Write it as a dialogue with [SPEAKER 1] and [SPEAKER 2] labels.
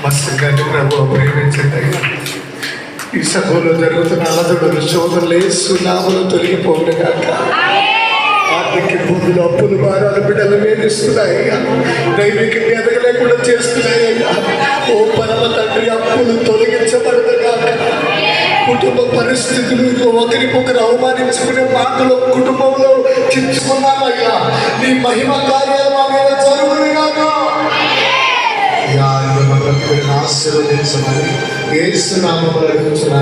[SPEAKER 1] మత్స్యంగాన్ని ప్రభు ప్రేమించండి. ఈ సభలో జరుగుతున్న అలజడులు శోధనలు యేసు నామములో తొలగిపోవును గాక. ఆర్థిక ఇబ్బందులు, అప్పులు, భారాలు బిడ్డలు వేధిస్తున్నాయి. దైవికంగా ఎదగలేకుండా చేస్తున్నాయి. ఓ పరమ తండ్రి, అప్పులు తొలగించబడదు గాక. కుటుంబ పరిస్థితులు ఒకరికొకరు అవమానించుకునే మాటలు కుటుంబంలో చించుకున్నామయ్యా. నీ మహిమ కార్యాలు మా మీద జరుగును గాక. ఆశీర్వదించమని యేసు నామములో అడుగుచున్నాను.